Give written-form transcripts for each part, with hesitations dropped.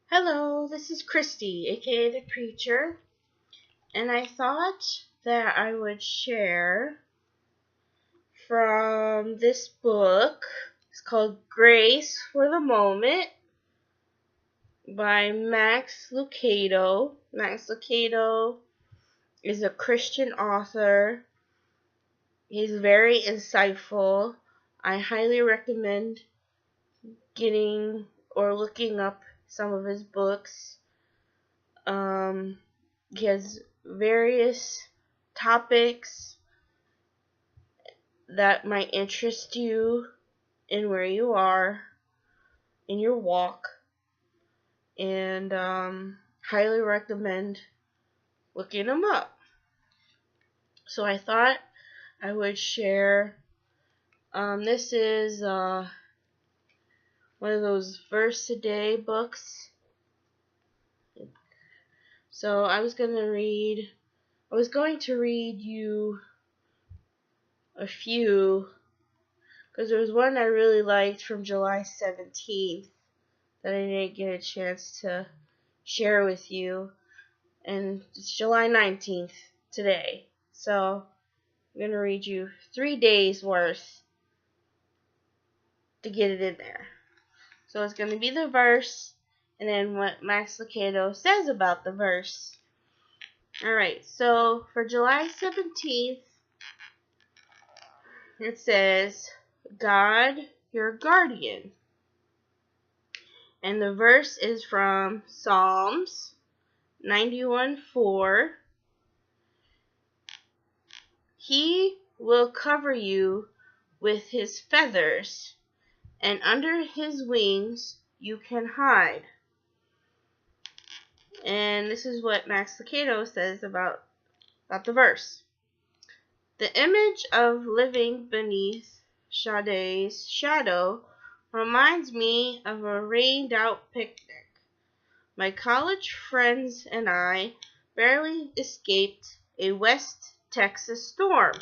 Hello, this is Christy, aka the Preacher, and I thought that I would share from this book. It's called Grace for the Moment by Max Lucado. Max Lucado is a Christian author. He's very insightful. I highly recommend getting or looking up some of his books. He has various topics that might interest you in where you are in your walk, and highly recommend looking them up. So I thought I would share. This is one of those verse a day books. So I was going to read you a few, because there was one I really liked from July 17th that I didn't get a chance to share with you, and it's July 19th today. So I'm going to read you 3 days worth to get it in there. So it's going to be the verse and then what Max Lucado says about the verse. Alright, so for July 17th, it says, God, your guardian. And the verse is from Psalms 91:4. He will cover you with his feathers, and under his wings you can hide. And this is what Max Lucado says about the verse. The image of living beneath Sade's shadow reminds me of a rained-out picnic. My college friends and I barely escaped a West Texas storm.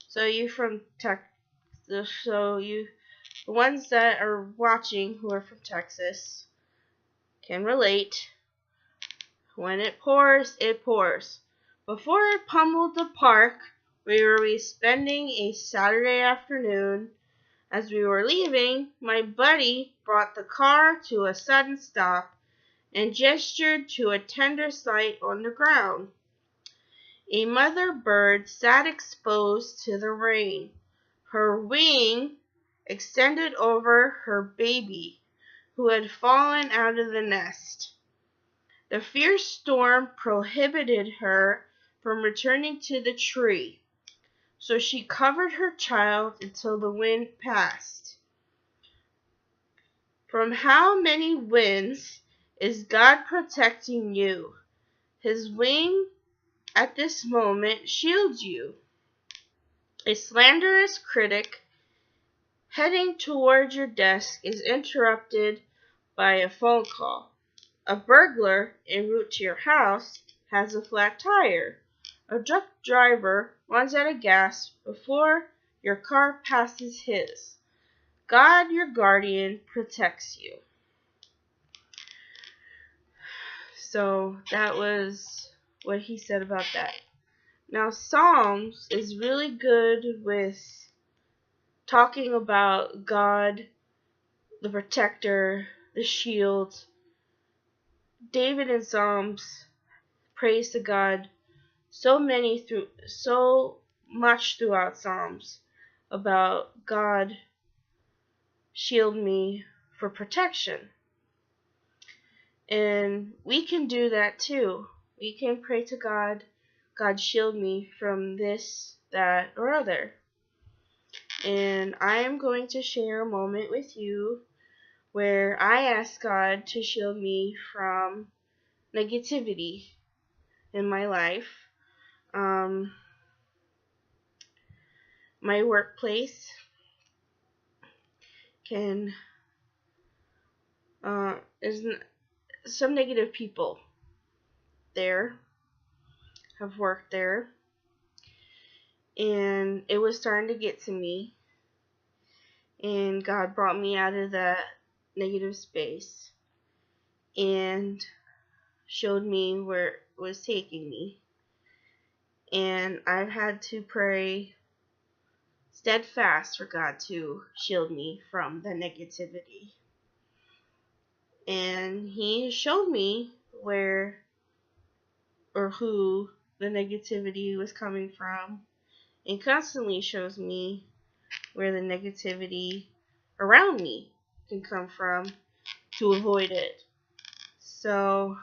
So you from Texas, the ones that are watching who are from Texas can relate. When it pours, it pours. Before it pummeled the park, we were spending a Saturday afternoon. As we were leaving, my buddy brought the car to a sudden stop and gestured to a tender sight on the ground. A mother bird sat exposed to the rain, her wing extended over her baby, who had fallen out of the nest. The fierce storm prohibited her from returning to the tree, so she covered her child until the wind passed. From how many winds is God protecting you? His wing at this moment shields you. A slanderous critic heading toward your desk is interrupted by a phone call. A burglar en route to your house has a flat tire. A drunk driver runs out of gas before your car passes his. God, your guardian, protects you. So that was what he said about that. Now, Psalms is really good with talking about God, the protector, the shield. David in Psalms prays to God so much throughout Psalms about God shield me for protection. And we can do that too. We can pray to God, God shield me from this, that, or other. And I am going to share a moment with you where I ask God to shield me from negativity in my life. My workplace is some negative people there have worked there, and it was starting to get to me, and God brought me out of that negative space, and showed me where it was taking me. And I've had to pray steadfast for God to shield me from the negativity. And He showed me where or who the negativity was coming from, and constantly shows me where the negativity around me can come from to avoid it. So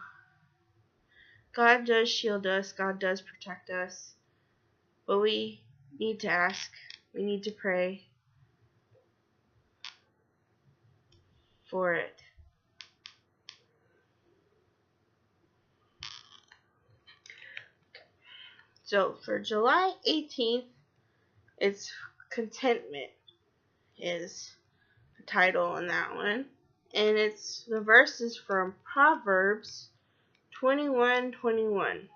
God does shield us, God does protect us, but we need to ask, we need to pray for it. So for July 18th, it's contentment is the title on that one. And the verse is from Proverbs 21:21.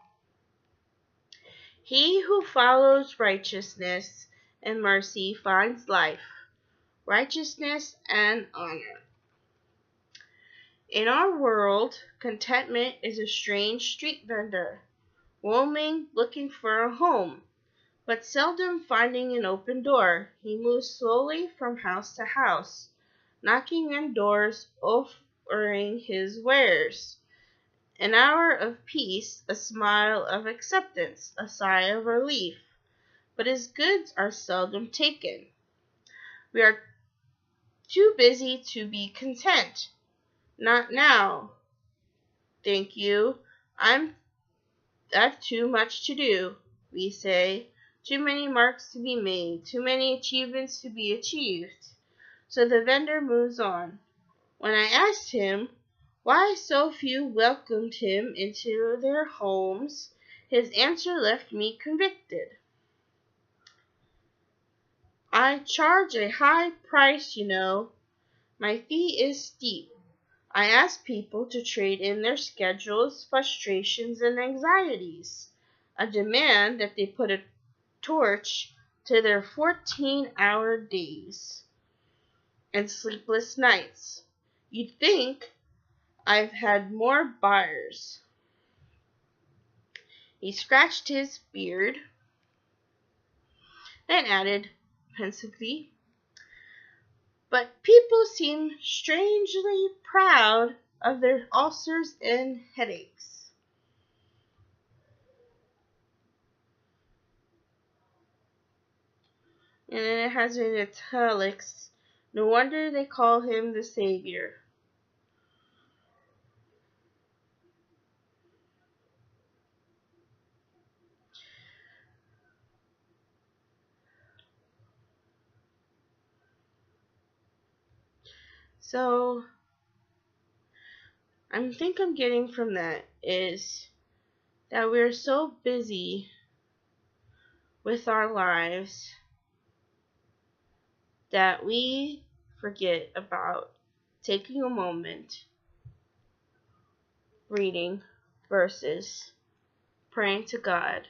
He who follows righteousness and mercy finds life, righteousness and honor. In our world, contentment is a strange street vendor, roaming, looking for a home, but seldom finding an open door. He moves slowly from house to house, knocking on doors, offering his wares. An hour of peace, a smile of acceptance, a sigh of relief, but his goods are seldom taken. We are too busy to be content. Not now, thank you. I've too much to do, we say. Too many marks to be made, too many achievements to be achieved. So the vendor moves on. When I asked him why so few welcomed him into their homes, his answer left me convicted. I charge a high price, you know. My fee is steep. I ask people to trade in their schedules, frustrations, and anxieties. A demand that they put a torch to their 14-hour days and sleepless nights. You'd think I've had more buyers. He scratched his beard, then added pensively, but people seem strangely proud of their ulcers and headaches. And then it has in italics, no wonder they call him the Savior. So, I think I'm getting from that is that we're so busy with our lives that we forget about taking a moment, reading verses, praying to God,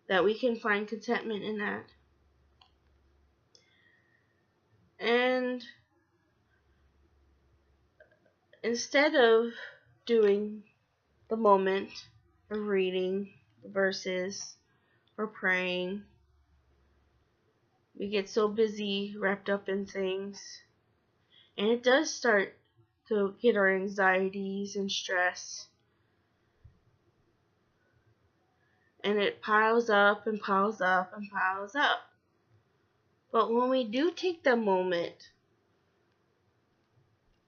that we can find contentment in that. And instead of doing the moment of reading the verses or praying, we get so busy, wrapped up in things, and it does start to get our anxieties and stress, and it piles up and piles up and piles up. But when we do take the moment,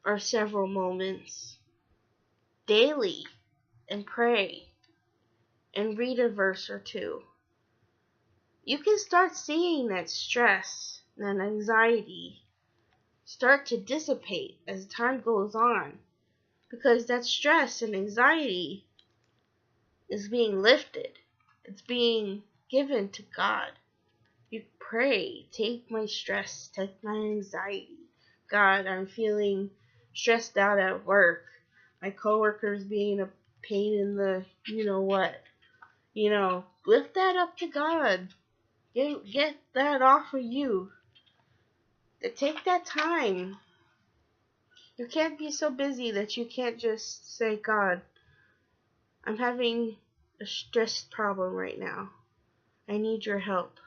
or several moments, daily, and pray, and read a verse or two, you can start seeing that stress and anxiety start to dissipate as time goes on, because that stress and anxiety is being lifted. It's being given to God. You pray, take my stress, take my anxiety. God, I'm feeling stressed out at work. My coworkers being a pain in the you know what. Lift that up to God. Get that off of you. Take that time You can't be so busy that you can't just say, God, I'm having a stress problem right now. I need your help.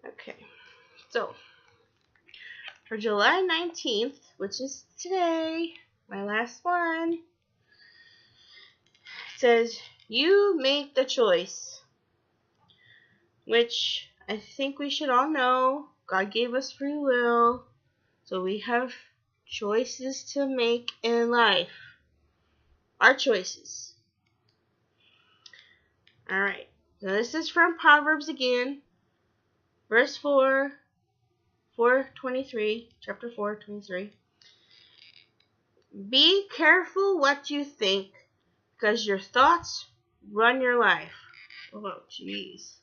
Okay, so for July 19th, which is today, my last one, it says, you make the choice. Which I think we should all know. God gave us free will, so we have choices to make in life. Our choices. Alright, so this is from Proverbs again, verse 4:23, chapter 4:23. Be careful what you think, because your thoughts run your life. Oh, jeez.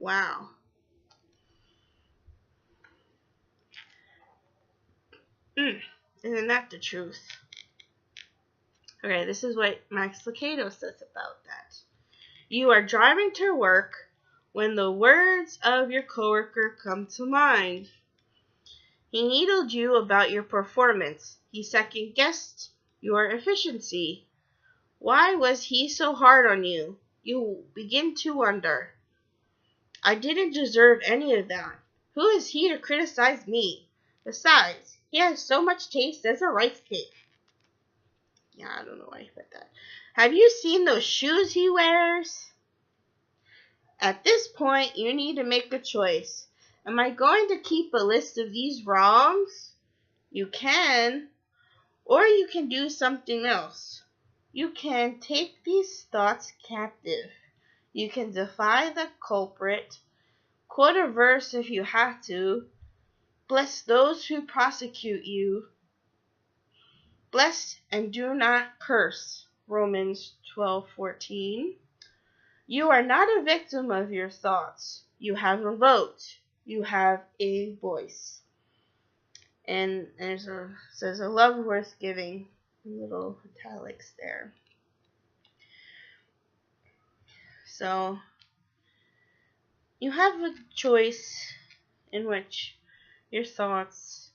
Wow. Isn't that the truth? Okay, this is what Max Lucado says about that. You are driving to work when the words of your coworker come to mind. He needled you about your performance. He second-guessed your efficiency. Why was he so hard on you? You begin to wonder. I didn't deserve any of that. Who is he to criticize me? Besides, he has so much taste as a rice cake. Yeah, I don't know why he put that. Have you seen those shoes he wears? At this point, you need to make a choice. Am I going to keep a list of these wrongs? You can, or you can do something else. You can take these thoughts captive. You can defy the culprit, quote a verse if you have to, bless those who prosecute you, bless and do not curse, Romans 12:14. You are not a victim of your thoughts. You have a vote. You have a voice. And says a love worth giving, little italics there. So you have a choice in which your thoughts,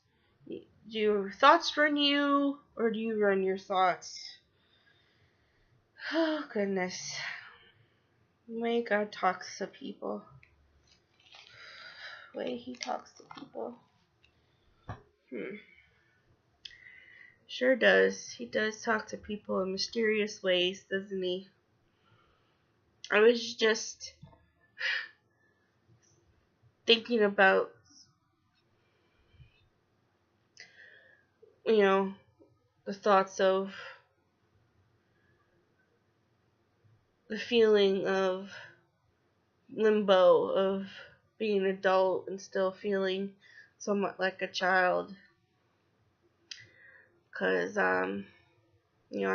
do your thoughts run you, or do you run your thoughts? Oh goodness. The way God talks to people. The way he talks to people. Sure does. He does talk to people in mysterious ways, doesn't he? I was just thinking about, the thoughts of the feeling of limbo, of being an adult and still feeling somewhat like a child. Because, I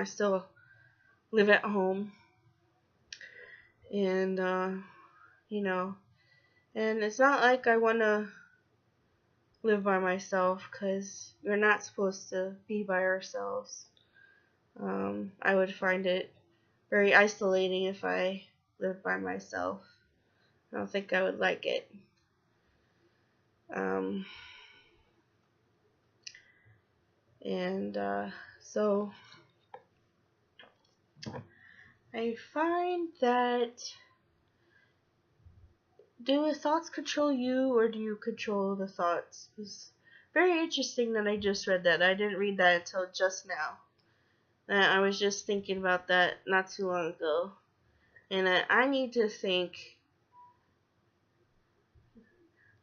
still live at home. And, and it's not like I want to live by myself, because we're not supposed to be by ourselves. I would find it very isolating if I lived by myself. I don't think I would like it. So I find that, do the thoughts control you, or do you control the thoughts? It's very interesting that I just read that. I didn't read that until just now. I was just thinking about that not too long ago. And I need to think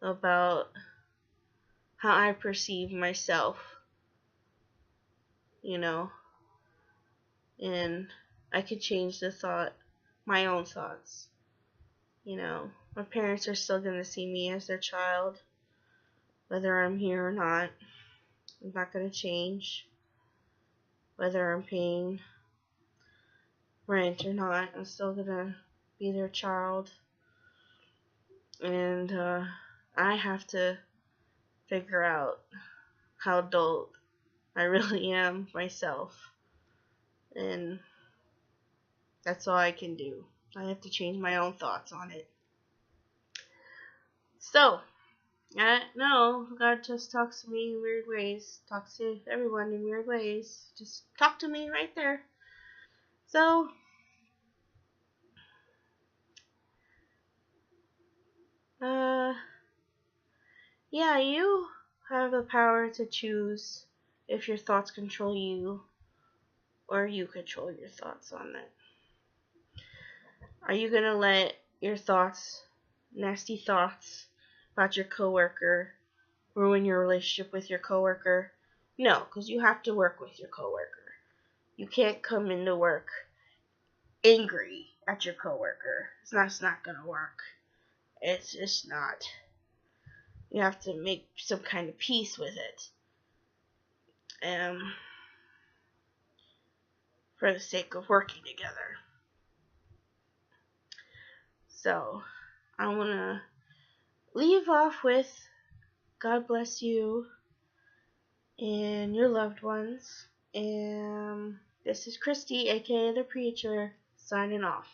about how I perceive myself, and I could change my own thoughts. My parents are still going to see me as their child, whether I'm here or not. I'm not going to change. Whether I'm paying rent or not, I'm still going to be their child. And I have to figure out how adult I really am myself. And that's all I can do. I have to change my own thoughts on it. So, no, God just talks to me in weird ways. Talks to everyone in weird ways. Just talk to me right there. So, yeah, you have the power to choose if your thoughts control you or you control your thoughts on it. Are you going to let your thoughts, nasty thoughts about your coworker, ruin your relationship with your coworker? No, because you have to work with your coworker. You can't come into work angry at your coworker. It's not going to work. It's just not. You have to make some kind of peace with it. For the sake of working together. So, I want to leave off with God bless you and your loved ones. And this is Christy, aka the Preacher, signing off.